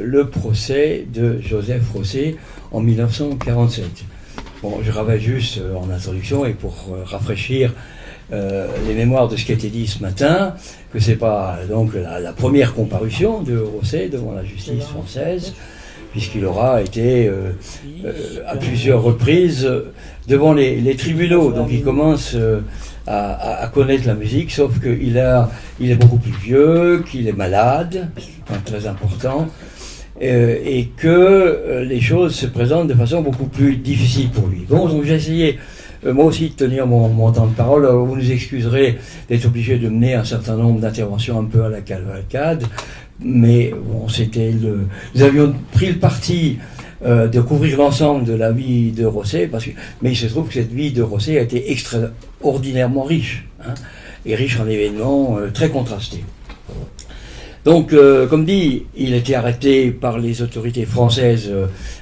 le procès de Joseph Rosset en 1947. Bon, je rappelle juste en introduction et pour rafraîchir les mémoires de ce qui a été dit ce matin, que c'est pas donc la première comparution de Rosset devant la justice française, puisqu'il aura été à plusieurs reprises devant les tribunaux. Donc il commence à connaître la musique, sauf qu'il est beaucoup plus vieux, qu'il est malade, point très important, et que les choses se présentent de façon beaucoup plus difficile pour lui. Bon, donc j'ai essayé moi aussi de tenir mon temps de parole. Alors, vous nous excuserez d'être obligé de mener un certain nombre d'interventions un peu à la cavalcade, mais bon, nous avions pris le parti de couvrir l'ensemble de la vie de Rosset, mais il se trouve que cette vie de Rosset a été extraordinairement riche, et riche en événements très contrastés. Donc, comme dit, il a été arrêté par les autorités françaises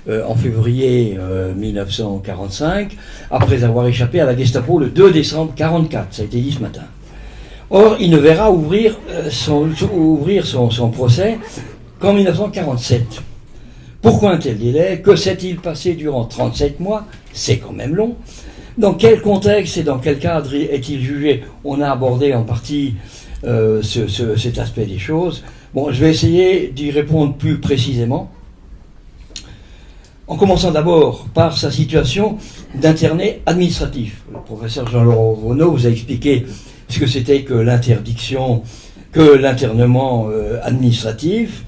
en février 1945, après avoir échappé à la Gestapo le 2 décembre 1944, ça a été dit ce matin. Or, il ne verra ouvrir son procès qu'en 1947. Pourquoi un tel délai? Que s'est-il passé durant 37 mois? C'est quand même long. Dans quel contexte et dans quel cadre est-il jugé? On a abordé en partie cet aspect des choses. Bon, je vais essayer d'y répondre plus précisément, en commençant d'abord par sa situation d'interné administratif. Le professeur Jean-Laurent Vonneau vous a expliqué ce que c'était que l'internement administratif.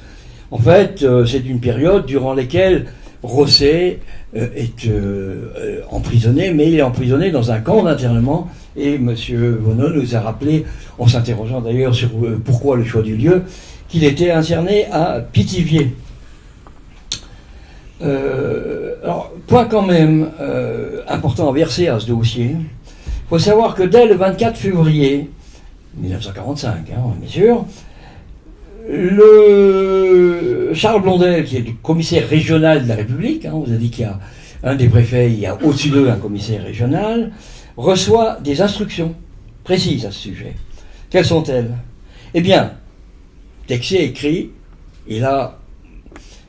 En fait, c'est une période durant laquelle Rosset est emprisonné, mais il est emprisonné dans un camp d'internement. Et M. Vonneau nous a rappelé, en s'interrogeant d'ailleurs sur pourquoi le choix du lieu, qu'il était interné à Pithiviers. Alors, point quand même important à verser à ce dossier. Il faut savoir que dès le 24 février 1945, bien sûr, Charles Blondel, qui est le commissaire régional de la République, on vous a dit qu'il y a un des préfets, il y a au-dessus d'eux un commissaire régional, reçoit des instructions précises à ce sujet. Quelles sont-elles? Eh bien, Texier écrit, et là,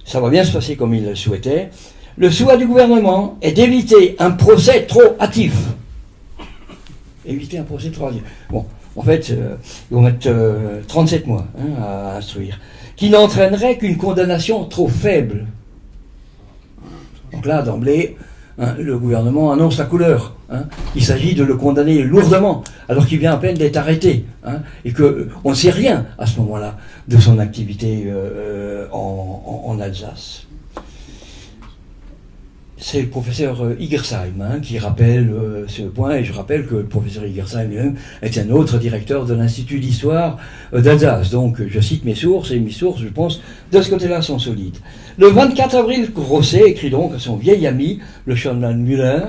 ça va bien se passer comme il le souhaitait, le souhait du gouvernement est d'éviter un procès trop hâtif. Éviter un procès trop hâtif. Bon, en fait, ils vont mettre 37 mois à instruire, qui n'entraînerait qu'une condamnation trop faible. Donc là, d'emblée, le gouvernement annonce la couleur. Il s'agit de le condamner lourdement, alors qu'il vient à peine d'être arrêté, et qu'on ne sait rien à ce moment-là de son activité en Alsace. C'est le professeur Igersheim qui rappelle ce point, et je rappelle que le professeur Igersheim lui-même est un autre directeur de l'Institut d'Histoire d'Alsace. Donc je cite mes sources, et mes sources, je pense, de ce côté-là sont solides. Le 24 avril, Rosset écrit donc à son vieil ami, le chanoine Müller: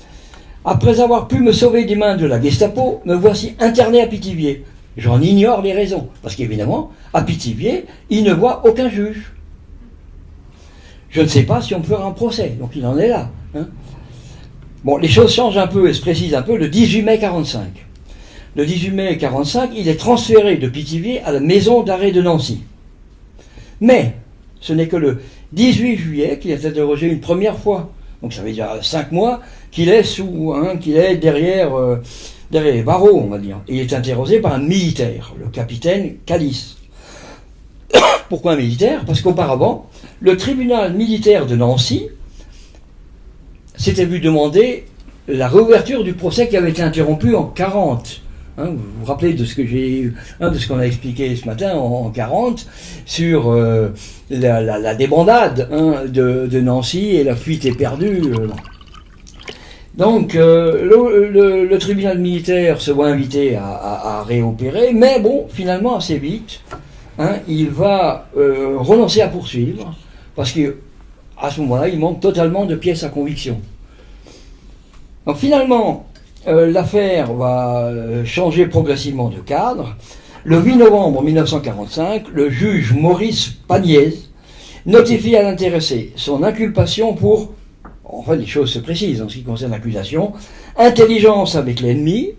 « Après avoir pu me sauver des mains de la Gestapo, me voici interné à Pithiviers. J'en ignore les raisons, parce qu'évidemment, à Pithiviers, il ne voit aucun juge. Je ne sais pas si on peut faire un procès, donc il en est là. Bon, les choses changent un peu et se précisent un peu le 18 mai 1945. Le 18 mai 1945, il est transféré de Pithiviers à la maison d'arrêt de Nancy. Mais ce n'est que le 18 juillet qu'il est interrogé une première fois. Donc ça veut dire 5 mois qu'il est derrière les barreaux, on va dire. Et il est interrogé par un militaire, le capitaine Calice. Pourquoi un militaire? Parce qu'auparavant, le tribunal militaire de Nancy s'était vu demander la réouverture du procès qui avait été interrompu en 1940. Vous vous rappelez de ce que de ce qu'on a expliqué ce matin en 1940 sur la débandade de Nancy et la fuite éperdue. Donc le tribunal militaire se voit invité à réopérer, mais bon, finalement assez vite, il va renoncer à poursuivre, parce qu'à ce moment-là, il manque totalement de pièces à conviction. Donc finalement, l'affaire va changer progressivement de cadre. Le 8 novembre 1945, le juge Maurice Pagniez notifie à l'intéressé son inculpation pour, enfin les choses se précisent en ce qui concerne l'accusation, intelligence avec l'ennemi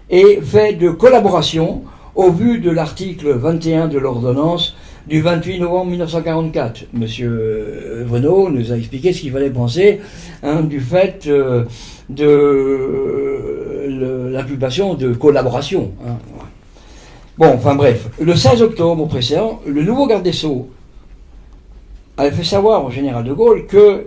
et fait de collaboration au vu de l'article 21 de l'ordonnance du 28 novembre 1944. Monsieur Vonneau nous a expliqué ce qu'il fallait penser du fait de l'inculpation de collaboration. Bon, enfin bref, le 16 octobre précédent, le nouveau garde des Sceaux avait fait savoir au général de Gaulle que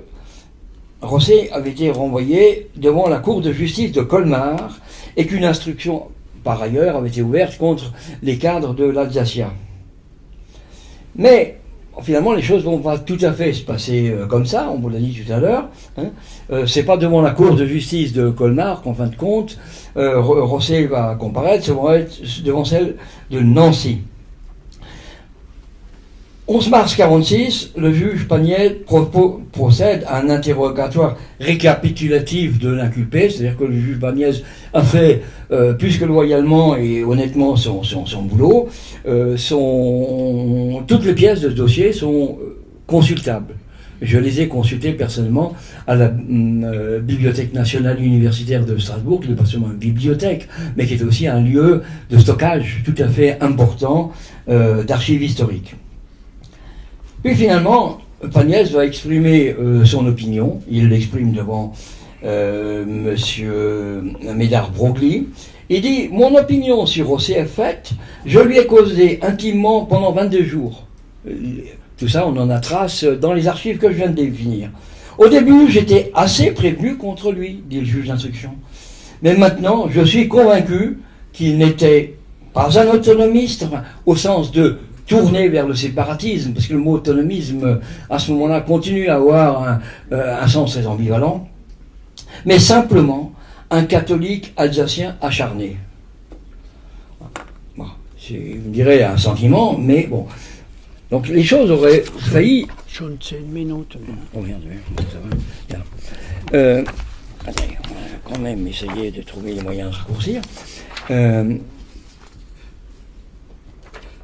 Rosset avait été renvoyé devant la cour de justice de Colmar et qu'une instruction, par ailleurs, avait été ouverte contre les cadres de l'Alsacien. Mais finalement, les choses ne vont pas tout à fait se passer comme ça, on vous l'a dit tout à l'heure. C'est pas devant la cour de justice de Colmar qu'en fin de compte, Rosset va comparaître, ça va être devant celle de Nancy. 11 mars 1946, le juge Paniel procède à un interrogatoire récapitulatif de l'inculpé, c'est-à-dire que le juge Paniel a fait plus que loyalement et honnêtement son boulot. Toutes les pièces de ce dossier sont consultables. Je les ai consultées personnellement à la Bibliothèque nationale universitaire de Strasbourg, qui n'est pas seulement une bibliothèque, mais qui est aussi un lieu de stockage tout à fait important d'archives historiques. Puis finalement, Pagnès va exprimer son opinion. Il l'exprime devant monsieur Médard-Broglie. Il dit « Mon opinion sur Rosset est faite, je lui ai causé intimement pendant 22 jours. » Tout ça, on en a trace dans les archives que je viens de définir. « Au début, j'étais assez prévenu contre lui, dit le juge d'instruction. Mais maintenant, je suis convaincu qu'il n'était pas un autonomiste, enfin, au sens de tourner vers le séparatisme, parce que le mot autonomisme, à ce moment-là, continue à avoir un sens très ambivalent, mais simplement un catholique alsacien acharné. Bon, vous me direz un sentiment, mais bon. Donc les choses auraient failli... Schon 10 minutes. Oh merde, ça va. Attendez, on va quand même essayer de trouver les moyens de raccourcir.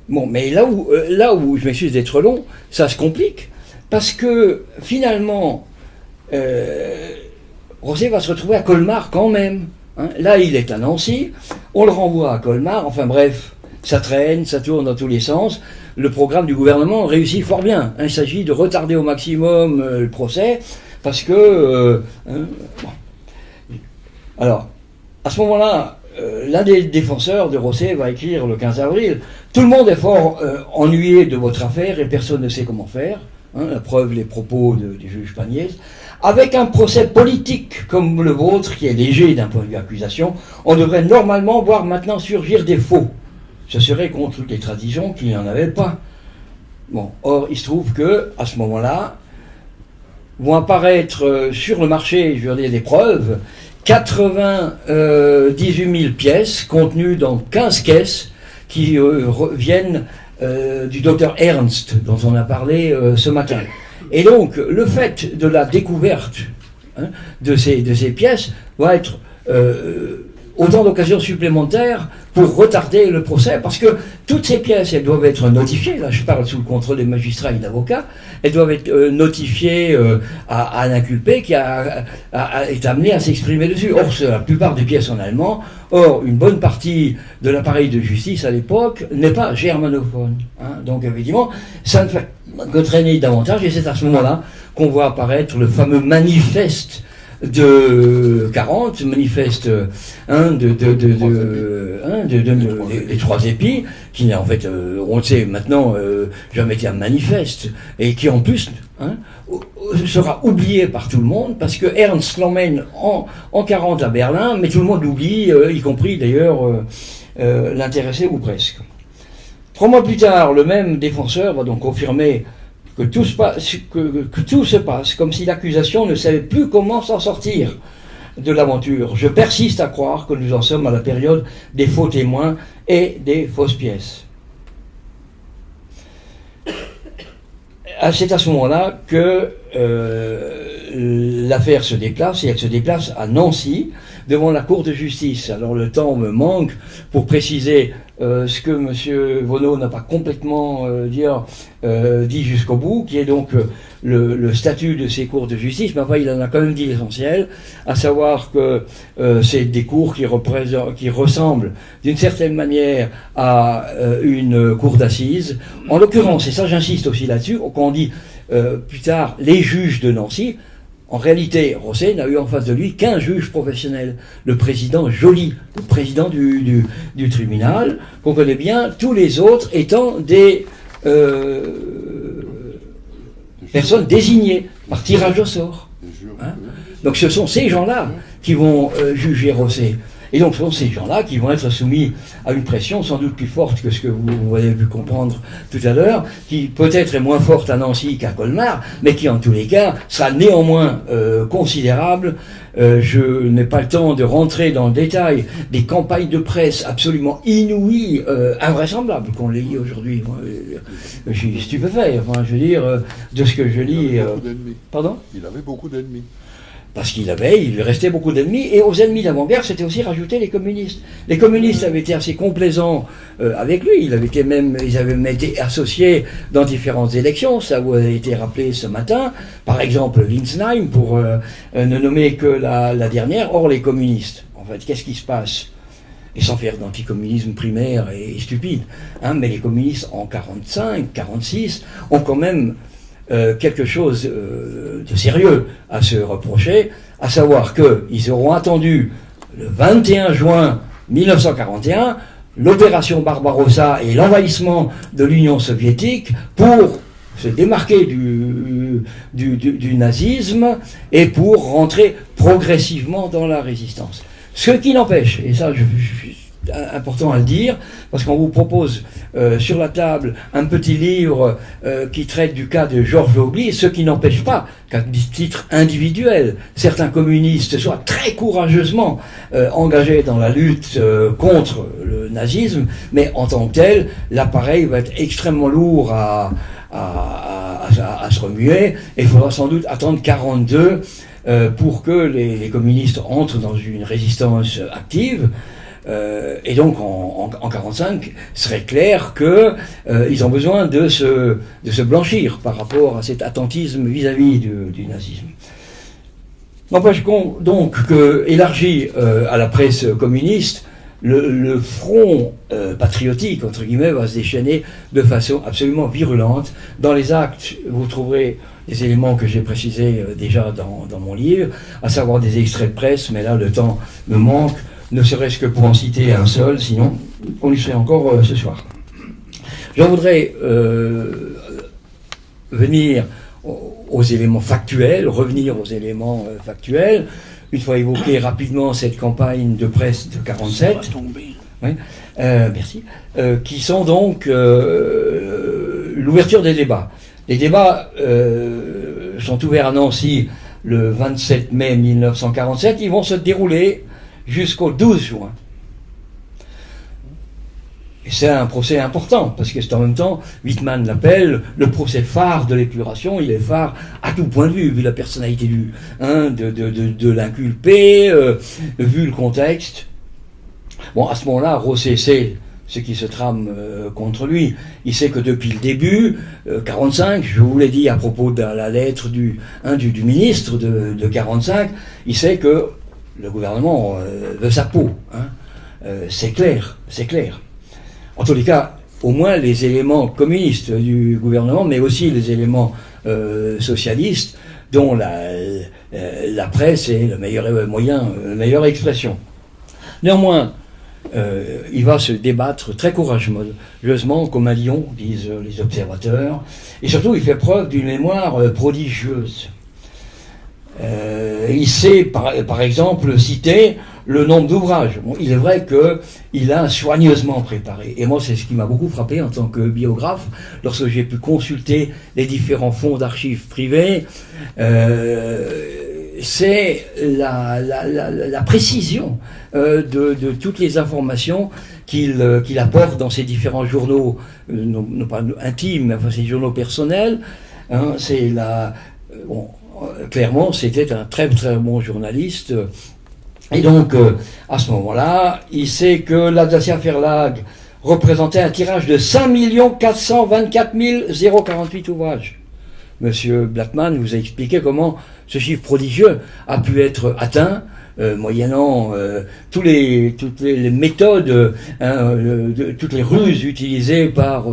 Bon, mais là où je m'excuse d'être long, ça se complique, parce que finalement, Rosset va se retrouver à Colmar quand même. Là, il est à Nancy, on le renvoie à Colmar, enfin bref, ça traîne, ça tourne dans tous les sens. Le programme du gouvernement réussit fort bien. Il s'agit de retarder au maximum le procès, parce que... bon. Alors, à ce moment-là, l'un des défenseurs de Rosset va écrire le 15 avril « Tout le monde est fort ennuyé de votre affaire et personne ne sait comment faire. » La preuve, les propos du juge Pagnès. « Avec un procès politique comme le vôtre, qui est léger d'un point de vue accusation, on devrait normalement voir maintenant surgir des faux. Ce serait contre toutes les traditions qu'il n'y en avait pas. » Bon, or, il se trouve que à ce moment-là, vont apparaître sur le marché, je veux dire, des preuves, 98 000 pièces contenues dans 15 caisses qui viennent du docteur Ernst, dont on a parlé ce matin. Et donc, le fait de la découverte de ces pièces va être autant d'occasions supplémentaires pour retarder le procès, parce que toutes ces pièces, elles doivent être notifiées, là je parle sous le contrôle des magistrats et d'avocats, elles doivent être notifiées à l'inculpé qui est amené à s'exprimer dessus. Or, la plupart des pièces en allemand, or, une bonne partie de l'appareil de justice à l'époque n'est pas germanophone. Donc, évidemment, ça ne fait que traîner davantage, et c'est à ce moment-là qu'on voit apparaître le fameux manifeste de 40, manifeste les trois épis, qui n'a en fait, on le sait maintenant, jamais été un manifeste, et qui en plus sera oublié par tout le monde, parce que Ernst l'emmène en 40 à Berlin, mais tout le monde l'oublie, y compris d'ailleurs l'intéressé ou presque. 3 mois plus tard, le même défenseur va donc confirmer que tout se passe comme si l'accusation ne savait plus comment s'en sortir de l'aventure. Je persiste à croire que nous en sommes à la période des faux témoins et des fausses pièces. C'est à ce moment-là que l'affaire se déplace, et elle se déplace à Nancy, devant la Cour de justice. Alors le temps me manque pour préciser ce que M. Vonneau n'a pas complètement dit jusqu'au bout, qui est donc le statut de ces cours de justice, mais enfin il en a quand même dit l'essentiel, à savoir que c'est des cours qui ressemblent d'une certaine manière à une cour d'assises. En l'occurrence, et ça j'insiste aussi là-dessus, quand on dit plus tard les juges de Nancy, en réalité, Rosset n'a eu en face de lui qu'un juge professionnel, le président Joly, le président du tribunal, qu'on connaît bien, tous les autres étant des personnes désignées par tirage au sort. Hein. Donc ce sont ces gens-là qui vont juger Rosset. Et donc ce sont ces gens-là qui vont être soumis à une pression sans doute plus forte que ce que vous avez pu comprendre tout à l'heure, qui peut-être est moins forte à Nancy qu'à Colmar, mais qui en tous les cas sera néanmoins considérable. Je n'ai pas le temps de rentrer dans le détail des campagnes de presse absolument inouïes, invraisemblables qu'on lit aujourd'hui. Je suis stupéfait, enfin, je veux dire, de ce que je lis. Pardon ? Il avait beaucoup d'ennemis. Parce il lui restait beaucoup d'ennemis, et aux ennemis d'avant-guerre, c'était aussi rajouté les communistes. Les communistes avaient été assez complaisants avec lui, ils avaient même été associés dans différentes élections, ça vous a été rappelé ce matin, par exemple Winsheim, pour ne nommer que la dernière. Or les communistes, en fait, qu'est-ce qui se passe ? Et sans faire d'anticommunisme primaire et stupide, hein, mais les communistes en 45, 46 ont quand même quelque chose de sérieux à se reprocher, à savoir qu'ils auront attendu le 21 juin 1941 l'opération Barbarossa et l'envahissement de l'Union soviétique pour se démarquer du nazisme et pour rentrer progressivement dans la résistance. Ce qui n'empêche, et ça je important à le dire, parce qu'on vous propose sur la table un petit livre qui traite du cas de Georges Lobly, ce qui n'empêche pas qu'à titre individuel, certains communistes soient très courageusement engagés dans la lutte contre le nazisme, mais en tant que tel, l'appareil va être extrêmement lourd à se remuer, et il faudra sans doute attendre 42 pour que les communistes entrent dans une résistance active. Et donc en 45, serait clair que ils ont besoin de se blanchir par rapport à cet attentisme vis-à-vis du nazisme. N'empêche donc que élargi à la presse communiste, le front patriotique entre guillemets va se déchaîner de façon absolument virulente. Dans les actes, vous trouverez des éléments que j'ai précisés déjà dans mon livre, à savoir des extraits de presse, mais là le temps me manque. Ne serait-ce que pour en citer un seul, sinon on y serait encore ce soir. J'en voudrais revenir aux éléments factuels, une fois évoqué rapidement cette campagne de presse de 47, oui, merci, qui sont donc l'ouverture des débats. Les débats sont ouverts à Nancy le 27 mai 1947, ils vont se dérouler jusqu'au 12 juin. Et c'est un procès important, parce que c'est en même temps, Wittmann l'appelle, le procès phare de l'épuration. Il est phare à tout point de vue la personnalité de l'inculpé, vu le contexte. Bon, à ce moment-là, Rosset sait ce qui se trame contre lui. Il sait que depuis le début, 45, je vous l'ai dit à propos de la lettre du ministre de 45, il sait que le gouvernement veut sa peau, c'est clair. En tous les cas, au moins les éléments communistes du gouvernement, mais aussi les éléments socialistes, dont la presse est le meilleur moyen, la meilleure expression. Néanmoins, il va se débattre très courageusement, comme un lion, disent les observateurs, et surtout il fait preuve d'une mémoire prodigieuse. Il sait, par exemple, citer le nombre d'ouvrages. Bon, il est vrai qu'il a soigneusement préparé. Et moi, c'est ce qui m'a beaucoup frappé en tant que biographe, lorsque j'ai pu consulter les différents fonds d'archives privés. C'est la précision de toutes les informations qu'il apporte dans ses différents journaux, non pas intimes, mais enfin ses journaux personnels. C'est clairement, c'était un très très bon journaliste. Et donc, à ce moment-là, il sait que l'Alsacia Verlag représentait un tirage de 5 424 048 ouvrages. Monsieur Blackman vous a expliqué comment ce chiffre prodigieux a pu être atteint moyennant toutes les méthodes, toutes les ruses utilisées par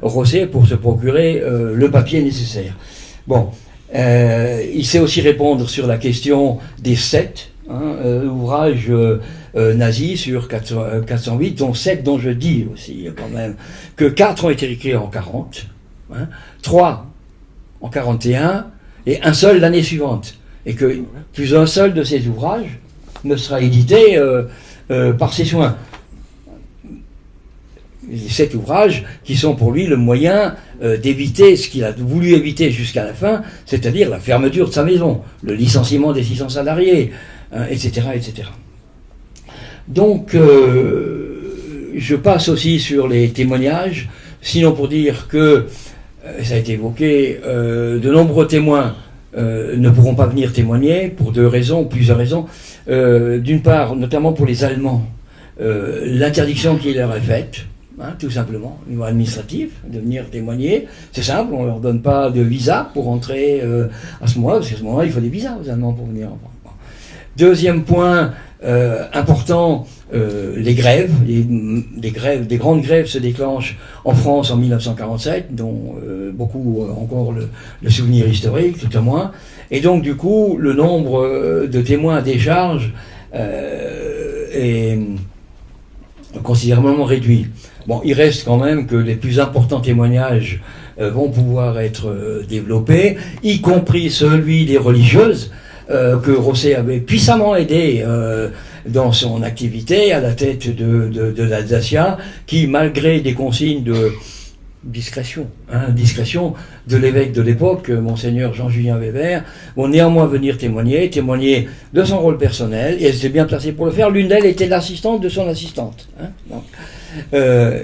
Rosset pour se procurer le papier nécessaire. Bon, il sait aussi répondre sur la question des 7 ouvrages nazis sur 408, dont 7 dont je dis aussi quand même que 4 ont été écrits en 40, 3 en 41 et un seul l'année suivante, et que plus un seul de ces ouvrages ne sera édité par ses soins. Les 7 ouvrages qui sont pour lui le moyen d'éviter ce qu'il a voulu éviter jusqu'à la fin, c'est-à-dire la fermeture de sa maison, le licenciement des 600 salariés, etc., etc. Donc, je passe aussi sur les témoignages, sinon pour dire que, ça a été évoqué, de nombreux témoins ne pourront pas venir témoigner pour plusieurs raisons. D'une part, notamment pour les Allemands, l'interdiction qui leur est faite, tout simplement, au niveau administratif, de venir témoigner. C'est simple, on ne leur donne pas de visa pour entrer à ce moment-là, parce qu'à ce moment-là, il faut des visas aux Allemands pour venir en France. Deuxième point important, les grèves. Des grandes grèves se déclenchent en France en 1947, dont beaucoup ont encore le souvenir historique, tout au moins. Et donc, du coup, le nombre de témoins à décharge est considérablement réduit. Bon, il reste quand même que les plus importants témoignages vont pouvoir être développés, y compris celui des religieuses, que Rosset avait puissamment aidé dans son activité à la tête de l'Alsacia, qui, malgré des consignes de discrétion de l'évêque de l'époque, Monseigneur Jean-Julien Weber, vont néanmoins venir témoigner de son rôle personnel, et elle s'est bien placée pour le faire. L'une d'elles était l'assistante de son assistante. Donc,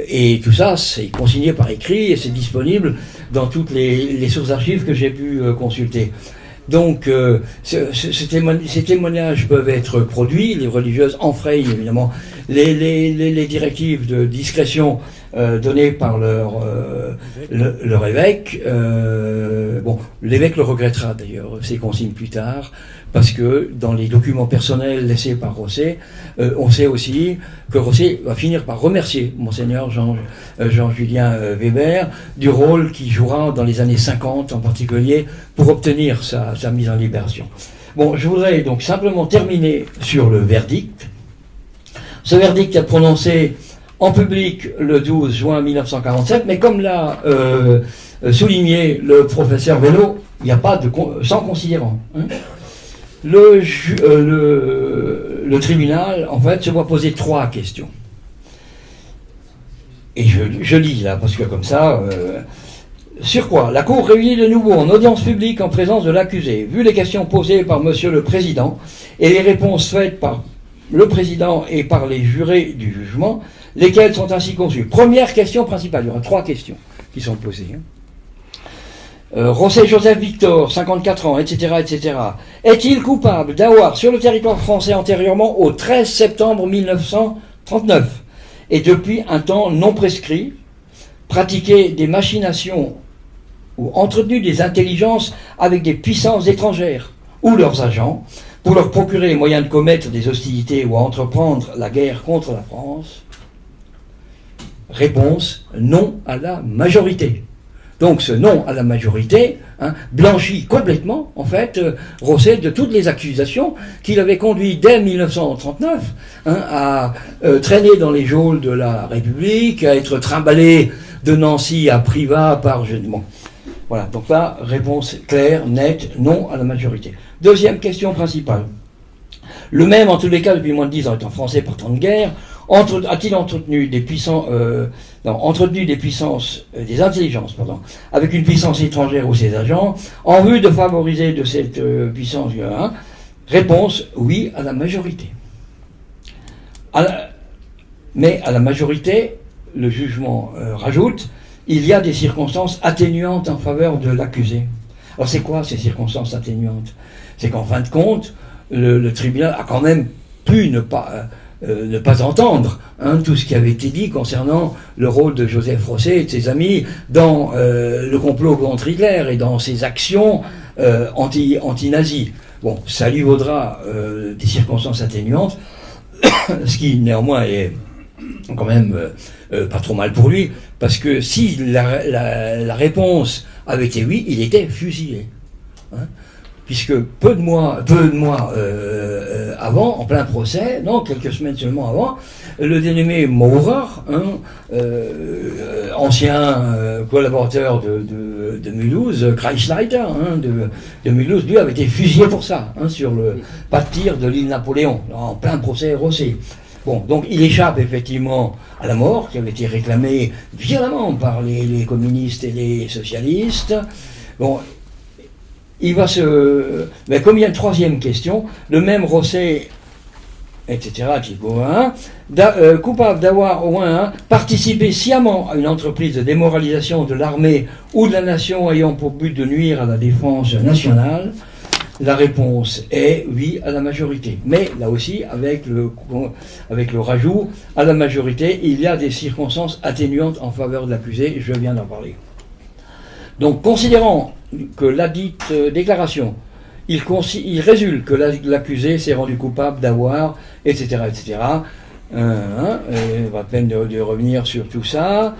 et tout ça, c'est consigné par écrit et c'est disponible dans toutes les sources d'archives que j'ai pu consulter. Donc, ces témoignages peuvent être produits, les religieuses enfreignent évidemment les directives de discrétion données par leur évêque. Bon, l'évêque le regrettera d'ailleurs, ces consignes plus tard, parce que dans les documents personnels laissés par Rosset, on sait aussi que Rosset va finir par remercier Monseigneur Jean-Julien Weber du rôle qu'il jouera dans les années 50 en particulier pour obtenir sa mise en libération. Bon, je voudrais donc simplement terminer sur le verdict. Ce verdict est prononcé en public le 12 juin 1947, mais comme l'a souligné le professeur Vélo, il n'y a pas sans considérant. Le tribunal, en fait, se voit poser 3 questions. Et je lis là, parce que comme ça... Sur quoi la Cour réunit de nouveau en audience publique en présence de l'accusé, vu les questions posées par Monsieur le Président et les réponses faites par le Président et par les jurés du jugement, lesquelles sont ainsi conçues. Première question principale, il y aura 3 questions qui sont posées. Rosset Joseph Victor, 54 ans, etc., etc. Est-il coupable d'avoir, sur le territoire français antérieurement au 13 septembre 1939, et depuis un temps non prescrit, pratiqué des machinations ou entretenu des intelligences avec des puissances étrangères ou leurs agents pour leur procurer les moyens de commettre des hostilités ou à entreprendre la guerre contre la France? Réponse, non à la majorité. Donc ce non à la majorité blanchit complètement, en fait, Rosset de toutes les accusations qu'il avait conduit dès 1939 à traîner dans les geôles de la République, à être trimballé de Nancy à Privas par... Bon. Voilà, donc là, réponse claire, nette, non à la majorité. Deuxième question principale. Le même, en tous les cas, depuis moins de 10 ans, étant français par temps de guerre, a-t-il entretenu des puissances, des intelligences, avec une puissance étrangère ou ses agents, en vue de favoriser de cette puissance? Réponse, oui à la majorité. Mais à la majorité, le jugement rajoute, il y a des circonstances atténuantes en faveur de l'accusé. Alors c'est quoi ces circonstances atténuantes? C'est qu'en fin de compte, le tribunal a quand même pu ne pas ne pas entendre tout ce qui avait été dit concernant le rôle de Joseph Rosset et de ses amis dans le complot contre Hitler et dans ses actions anti-nazis. Bon, ça lui vaudra des circonstances atténuantes, ce qui néanmoins est quand même pas trop mal pour lui, parce que si la réponse avait été oui, il était fusillé. Puisque peu de mois avant, en plein procès, non, quelques semaines seulement avant, le dénommé Maurer, ancien collaborateur de Mulhouse, Kreisleiter de Mulhouse, lui avait été fusillé pour ça, sur le pas de tir de l'île Napoléon, en plein procès Rosset. Bon, donc il échappe effectivement à la mort, qui avait été réclamée violemment par les communistes et les socialistes. Bon, il va mais comme il y a une troisième question, le même Rosset, etc., coupable d'avoir au moins participé sciemment à une entreprise de démoralisation de l'armée ou de la nation ayant pour but de nuire à la défense nationale. La réponse est oui à la majorité. Mais là aussi, avec le rajout, à la majorité, il y a des circonstances atténuantes en faveur de l'accusé, je viens d'en parler. Donc, considérant que la dite déclaration, il résulte que l'accusé s'est rendu coupable d'avoir, etc., etc., pas peine de revenir sur tout ça.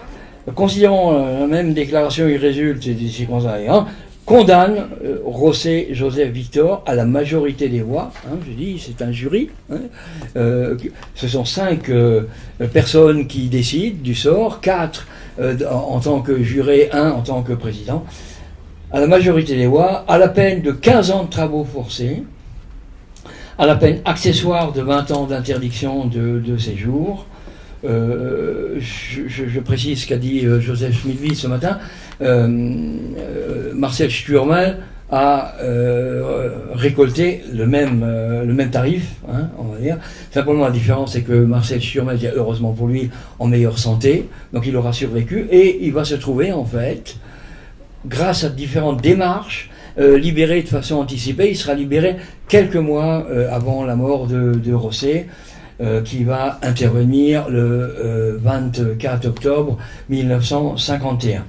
Considérant la même déclaration, il résulte des circonstances, condamne Rosset Joseph Victor à la majorité des voix. Je dis, c'est un jury. Ce sont 5 personnes qui décident du sort, 4 en tant que juré, 1 en tant que président. À la majorité des voix, à la peine de 15 ans de travaux forcés, à la peine accessoire de 20 ans d'interdiction de séjour. Je précise ce qu'a dit Joseph Schmidwitz ce matin. Marcel Sturmel a récolté le même tarif, on va dire. Simplement la différence c'est que Marcel Sturmel est heureusement pour lui en meilleure santé, donc il aura survécu et il va se trouver en fait, grâce à différentes démarches, libéré de façon anticipée. Il sera libéré quelques mois avant la mort de Rosset, qui va intervenir le 24 octobre 1951.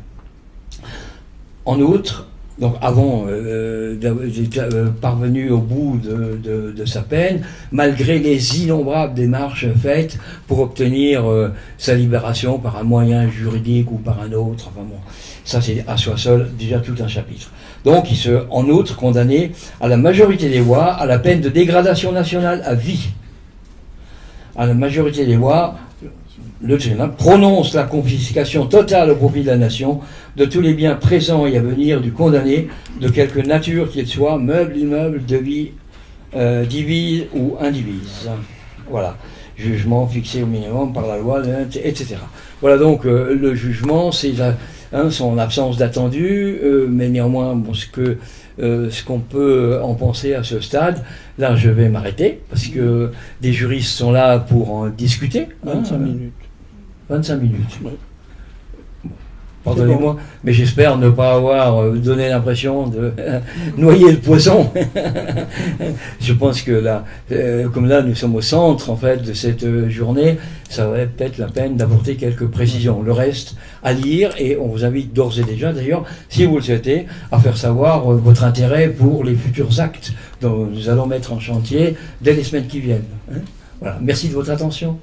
En outre, donc avant d'être parvenu au bout de sa peine, malgré les innombrables démarches faites pour obtenir sa libération par un moyen juridique ou par un autre, enfin bon, ça c'est à soi seul déjà tout un chapitre. Donc il se, en outre, condamné à la majorité des voix à la peine de dégradation nationale à vie. À la majorité des voix, le tribunal prononce la confiscation totale au profit de la nation de tous les biens présents et à venir du condamné, de quelque nature qu'il soit, meuble, immeuble, divise ou indivise. Voilà. Jugement fixé au minimum par la loi, etc. Voilà donc le jugement, c'est son absence d'attendu, mais néanmoins, bon, ce qu'on peut en penser à ce stade, là je vais m'arrêter, parce que des juristes sont là pour en discuter. 25 minutes. 25 minutes. Ouais. Pardonnez-moi, mais j'espère ne pas avoir donné l'impression de noyer le poisson. Je pense que là, comme là nous sommes au centre en fait de cette journée, ça aurait peut-être la peine d'apporter quelques précisions. Le reste à lire, et on vous invite d'ores et déjà d'ailleurs, si vous le souhaitez, à faire savoir votre intérêt pour les futurs actes dont nous allons mettre en chantier dès les semaines qui viennent. Voilà. Merci de votre attention.